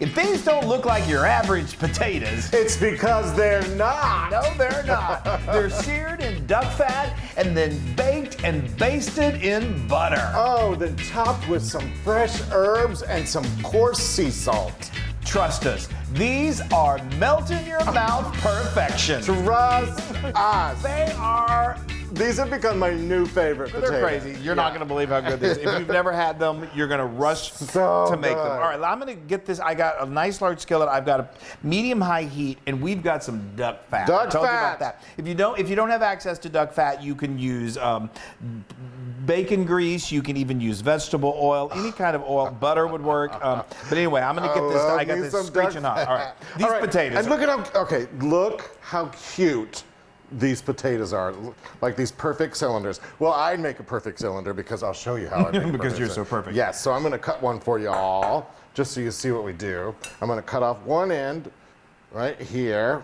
If things don't look like your average potatoes, It's because they're not. no, they're not. They're seared in duck fat and then baked and basted in butter. Oh, then topped with some fresh herbs and some coarse sea salt. Trust us, these are melt in your mouth perfection. Trust us. They are. These have become my new favorite potatoes. They're crazy. You're not going to believe how good these are. If you've never had them, you're going to rush So to make them. good. All right, I'm going to get this. I got a nice large skillet. I've got a medium-high heat, and we've got some duck fat. Duck I told you fat. about that. If you don't have access to duck fat, you can use bacon grease. You can even use vegetable oil. Any kind of oil. Butter would work. But anyway, I'm going to get this. I got me this some duck screeching hot. fat. All right, these All right, potatoes. And look at how. Okay, look how cute these potatoes are, like these perfect cylinders. Well, I'd make a perfect cylinder because I'll show you how I make a Because perfect you're so cylinder. perfect. Yes, so I'm gonna cut one for you all, just so you see what we do. I'm gonna cut off one end right here.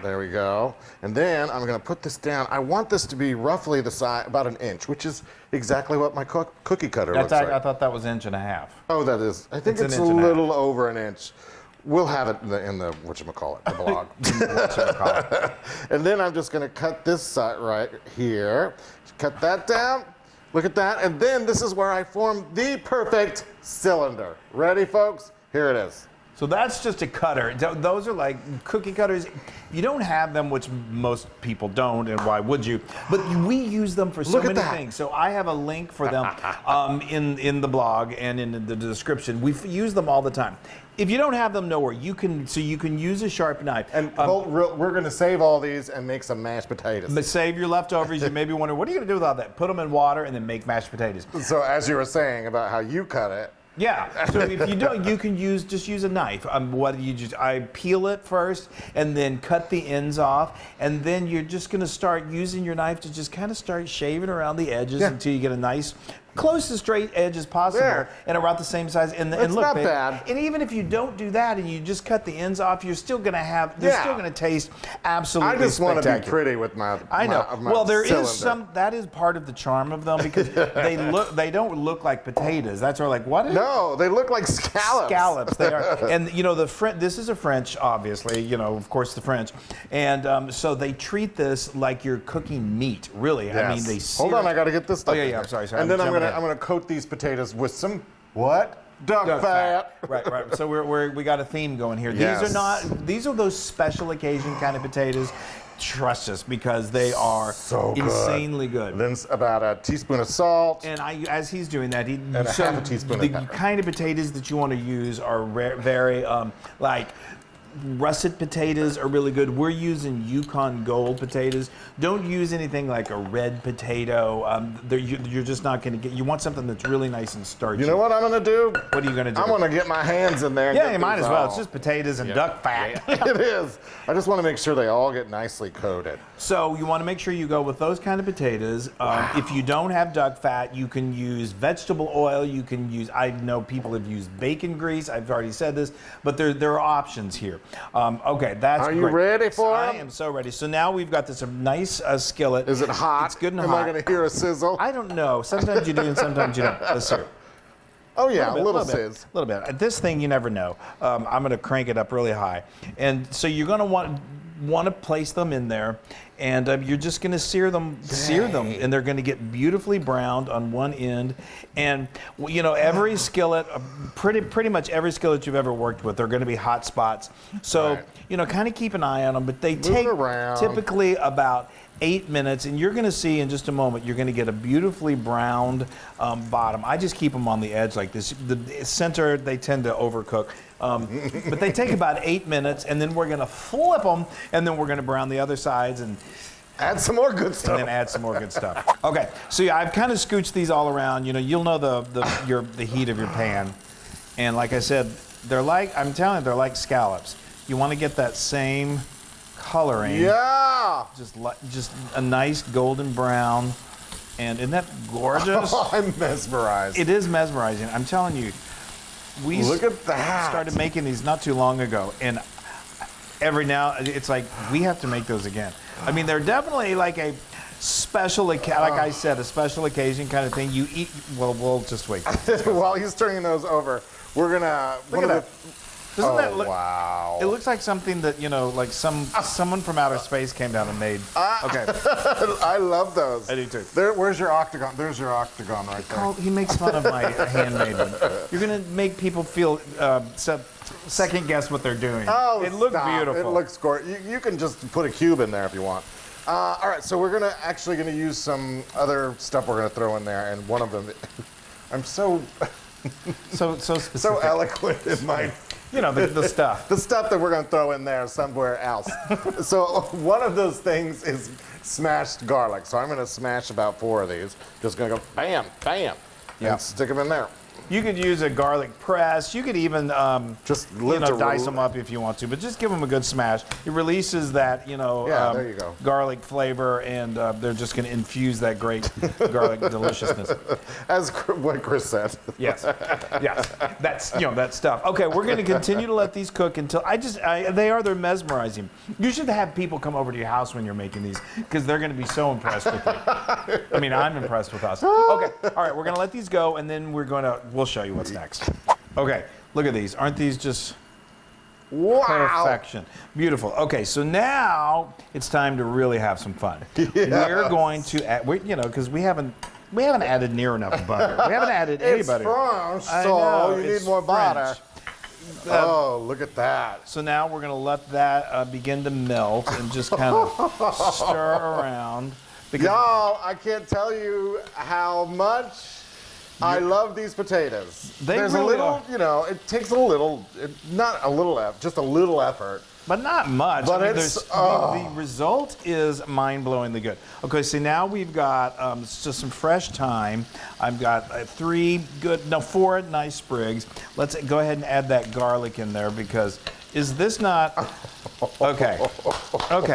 There we go. And then I'm gonna put this down. I want this to be roughly the size, about an inch, which is exactly what my cookie cutter looks like. I thought that was 1.5 inches. Oh, that is. I think It's an it's a inch and a half. little over an inch. We'll have it in the whatchamacallit, the blog. Whatchamacallit. And then I'm just gonna cut this side right here. Cut that down. Look at that. And then this is where I form the perfect cylinder. Ready, folks? Here it is. So that's just a cutter. Those are like cookie cutters. You don't have them, which most people don't, and why would you? But we use them for so Look at many that. things. So I have a link for them in the blog and in the description. We use them all the time. If you don't have them, nowhere you can use a sharp knife. And we're gonna save all these and make some mashed potatoes. But save your leftovers. You maybe wonder, what are you going to do with all that? Put them in water and then make mashed potatoes. So as you were saying about how you cut it, Yeah. So if you don't, you can just use a knife. I peel it first and then cut the ends off, and then you're just going to start using your knife to just kind of start shaving around the edges until you get a nice, close to straight edge as possible, There. and about the same size. And It's look, not babe, bad. And even if you don't do that and you just cut the ends off, you're still going to have. They're still going to taste absolutely. I just want to be spectacular. pretty with my. I know. my Well, there cylinder. is some. That is part of the charm of them because they don't look like potatoes. That's why, like, what? No, they look like scallops. Scallops, they are. And this is a French, obviously, of course the French. And so they treat this like you're cooking meat, really. Yes. I mean, they sear Hold on, it. I got to get this stuff. Oh, yeah, in yeah, here. I'm sorry. And then I'm jumping gonna ahead. coat these potatoes with some what? Duck Duck fat. Right. So we got a theme going here. Yes. These are those special occasion kind of potatoes. Trust us, because they are So good. insanely good. Then about a teaspoon of salt. And as he's doing that, a half a teaspoon of the pepper. kind of potatoes that you want to use are very like russet potatoes are really good. We're using Yukon Gold potatoes. Don't use anything like a red potato. You're just not going to get. You want something that's really nice and starchy. You know what I'm gonna do? What are you going to do? I'm gonna get my hands in there. And Yeah, get you might these as well. all- It's just potatoes and duck fat. It is. I just want to make sure they all get nicely coated. So you want to make sure you go with those kind of potatoes. If you don't have duck fat, you can use vegetable oil. You can use. I know people have used bacon grease. I've already said this, but there are options here. Okay, that's Are great. you ready for I them? am so ready. So now we've got this nice skillet. Is it hot? It's good and Am hot. I gonna hear a sizzle? I don't know. Sometimes you do and sometimes you don't. Let's see. Oh yeah, a little bit, sizz. A little bit. This thing, you never know. I'm going to crank it up really high. And so you're going to want to place them in there, and you're just going to sear them, and they're going to get beautifully browned on one end. And every skillet, pretty much every skillet you've ever worked with, they're going to be hot spots. So kind of keep an eye on them. But they take around. typically about 8 minutes, and you're going to see in just a moment, you're going to get a beautifully browned bottom. I just keep them on the edge like this. The center, they tend to overcook. But they take about 8 minutes, and then we're going to flip them, and then we're going to brown the other sides and Add some more good stuff. then add some more good stuff. Okay, so yeah, I've kind of scooched these all around. You'll know the heat of your pan. And like I said, I'm telling you, they're like scallops. You want to get that same coloring. Yeah. Just a nice golden brown. And isn't that gorgeous? I'm mesmerized. It is mesmerizing. I'm telling you, we Look at that. started making these not too long ago, and every now it's like we have to make those again. I mean, they're definitely like a special, like I said, a special occasion kind of thing. You eat. Well, we'll just wait. While he's turning those over, we're gonna. Look at that. Doesn't that look? Wow. It looks like something that, you know, like someone from outer space came down and made. Okay. I love those. I do too. Where's your octagon? There's your octagon right there. Oh, he makes fun of my handmade one. You're going to make people feel second guess what they're doing. Oh, it looks stop. beautiful. It looks gorgeous. You can just put a cube in there if you want. All right, so we're actually gonna use some other stuff we're gonna throw in there, and one of them, I'm so specific. so eloquent in my, You know, the stuff. the stuff that we're gonna throw in there somewhere else. So one of those things is smashed garlic. So I'm gonna smash about 4 of these. Just gonna go bam, bam, and stick them in there. You could use a garlic press. You could even Just dice them up if you want to, but just give them a good smash. It releases that, you know, there you go. garlic flavor, and they're just going to infuse that great garlic deliciousness. As what Chris said. Yes, yes, that's that stuff. Okay, we're going to continue to let these cook until they're mesmerizing. You should have people come over to your house when you're making these because they're going to be so impressed with you. I mean, I'm impressed with us. Okay, all right, we're going to let these go, and then we'll show you what's next. Okay, look at these. Aren't these just perfection? Beautiful. Okay, so now it's time to really have some fun. Yes. We're going to add, because we haven't added near enough butter. We haven't added any butter. It's French, I so know, you need it's more butter. French. Oh, look at that. So now we're going to let that begin to melt and just kind of stir around. Y'all, I can't tell you how much I love these potatoes. There's really a little, it takes a little, not a little effort, just a little effort. But not much. But the result is mind-blowingly good. Okay, so now we've got just some fresh thyme. I've got 4 nice sprigs. Let's go ahead and add that garlic in there because is this not... Okay. Okay,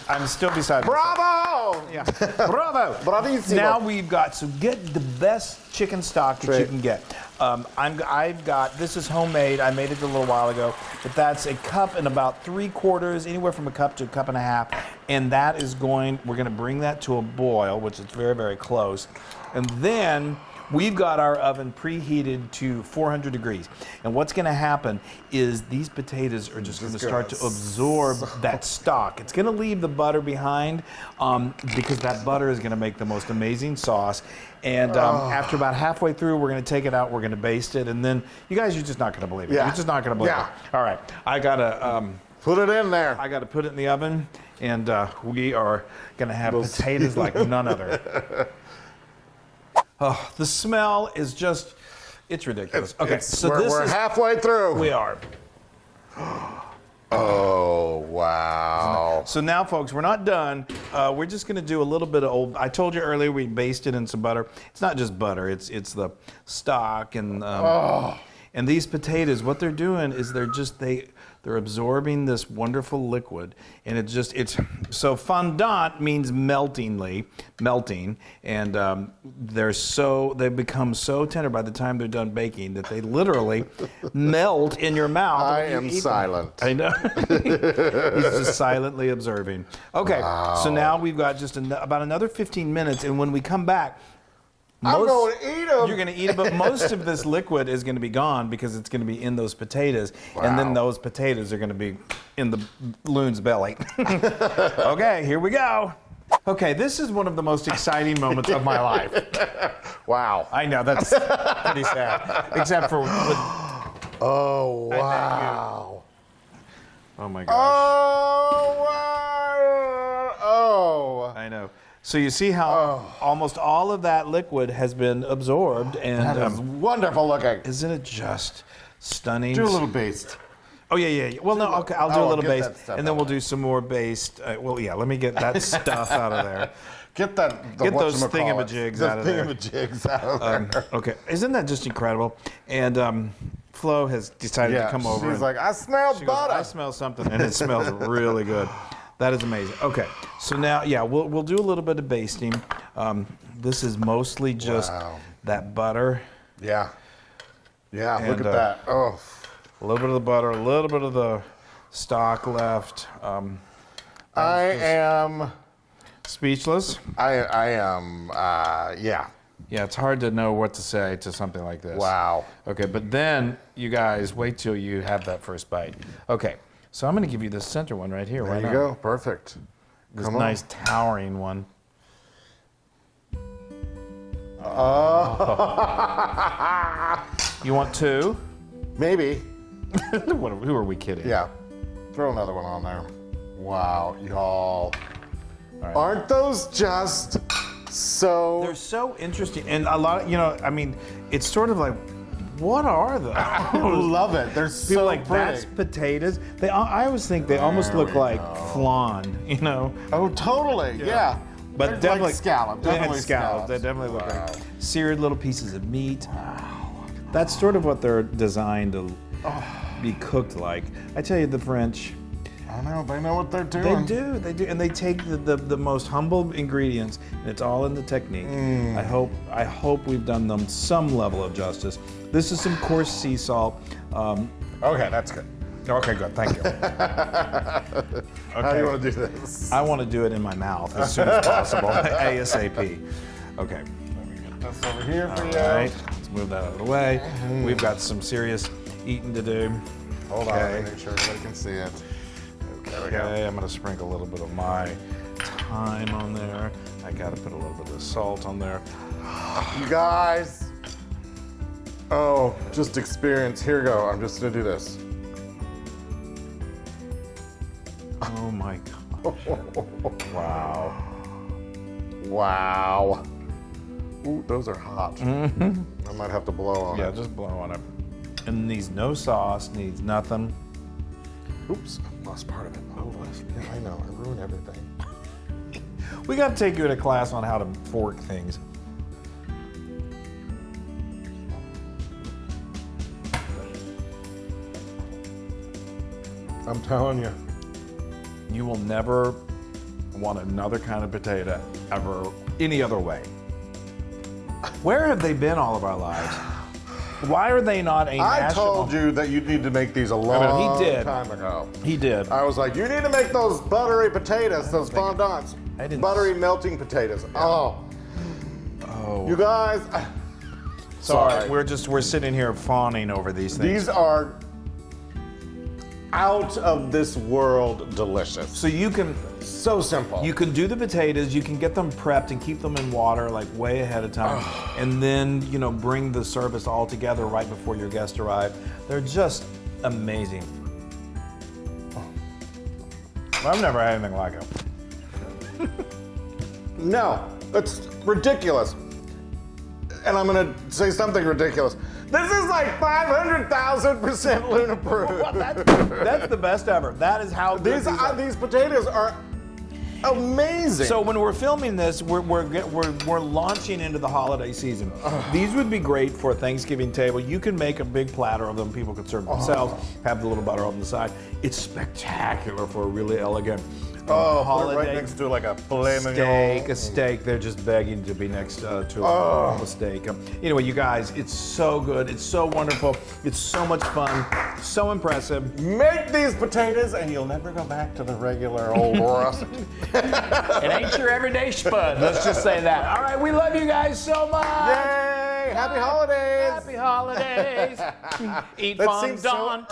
I'm still beside myself. Bravo! Yeah. Bravo! Bravissimo. Now we've got, so get the best chicken stock that you can get. I've got, this is homemade. I made it a little while ago, but that's a cup and about 3/4, anywhere from a cup to a cup and a half. And that is we're going to bring that to a boil, which is very, very close. And then we've got our oven preheated to 400 degrees. And what's going to happen is these potatoes are just going to start to absorb that stock. It's going to leave the butter behind because that butter is going to make the most amazing sauce. And after about halfway through, we're going to take it out, we're going to baste it, and then you guys are just not going to believe it. Yeah. You're just not going to believe it. All right, I got to... Put it in there. I got to put it in the oven, and we are going to have potatoes like none other. Oh, the smell is just, it's ridiculous. Okay, so we're halfway through. We are. Oh, wow. So now, folks, we're not done. We're just going to do a little bit of I told you earlier we basted in some butter. It's not just butter. It's the stock and these potatoes. What they're doing is they're absorbing this wonderful liquid, and so fondant means melting, and they become so tender by the time they're done baking that they literally melt in your mouth. I am silent. I know. He's just silently observing. Okay, so now we've got just about another 15 minutes, and when we come back, I'm going to eat them. You're going to eat it, but most of this liquid is going to be gone because it's going to be in those potatoes, and then those potatoes are going to be in the loon's belly. Okay, here we go. Okay, this is one of the most exciting moments of my life. Wow. I know, that's pretty sad. Except for... Oh, wow. Oh, my gosh. Oh, wow. Oh. I know. So you see how almost all of that liquid has been absorbed, and That is wonderful looking. isn't it just stunning? Do a little baste. Oh yeah. Well, no, okay, I'll do a little get that baste, stuff and then we'll out. do some more baste. Let me get that stuff out of there. Get those thingamajigs out of there. Thingamajigs out of there. Okay, isn't that just incredible? And Flo has decided to come over. She's like, I smell she butter. goes, I smell something, and it smells really good. That is amazing. Okay, so now, we'll do a little bit of basting. This is mostly just that butter. Yeah. Yeah, look And, at that. Oh. A little bit of the butter, a little bit of the stock left. I am speechless. I am, yeah. Yeah, it's hard to know what to say to something like this. Wow. Okay, but then you guys wait till you have that first bite. Okay, so I'm going to give you the center one right here. There Why you not? go. Perfect. This Come on. nice towering one. You want two? Maybe. Who are we kidding? Yeah. Throw another one on there. Wow, y'all. right. Aren't those just so... They're so interesting, and a lot of, I mean, it's sort of like, what are those? I love it. They're so People like, pretty. that's potatoes. I always think they almost look like flan, Oh, totally. Yeah. But They're definitely like scallop. Definitely scallop. They definitely look Wow. like seared little pieces of meat. That's sort of what they're designed to be cooked like. I tell you, the French, I know. They know what they're doing. they do, and they take the most humble ingredients, and it's all in the technique. I hope we've done them some level of justice. This is some coarse sea salt. Okay, that's good. Okay, good. Thank you. How do you want to do this? I want to do it in my mouth as soon as possible, ASAP. Okay. That's over here for All you. right. Let's move that out of the way. We've got some serious eating to do. Hold on, make sure everybody can see it. Okay, I'm gonna sprinkle a little bit of my thyme on there. I gotta put a little bit of salt on there. You guys. Oh, just experience. Here we go. I'm just gonna do this. Oh my God. Wow. Wow. Ooh, those are hot. I might have to blow on Yeah, it. just blow on it. And needs no sauce, needs nothing. Oops, I lost part of it. Oh, yeah, I know. I ruined everything. We gotta take you to class on how to fork things. I'm telling you. You will never want another kind of potato ever any other way. Where have they been all of our lives? Why are they not a I national? told you that you need to make these a long he did. time ago. He did. I was like, you need to make those buttery potatoes, those fondants. I didn't- Buttery melting potatoes. Oh. Oh. You guys. Sorry, we're sitting here fawning over these things. These are out of this world delicious. So you can simple. You can do the potatoes, you can get them prepped and keep them in water like way ahead of time, and then, bring the service all together right before your guests arrive. They're just amazing. I've never had anything like it. No, it's ridiculous. And I'm gonna say something ridiculous. This is like 500,000% Loon approved. That's the best ever. That is how good These potatoes are amazing. So when we're filming this, we're launching into the holiday season. These would be great for a Thanksgiving table. You can make a big platter of them. People could serve themselves. Have the little butter on the side. It's spectacular for a really elegant put it holiday right next to like a filet mignon. a steak. They're just begging to be next to a steak. Anyway, you guys, it's so good. It's so wonderful. It's so much fun. So impressive. Make these potatoes and you'll never go back to the regular old russet. It ain't your everyday spud. Let's just say that. All right, we love you guys so much. Yay! Happy holidays! Happy holidays. Eat That seems so fondant.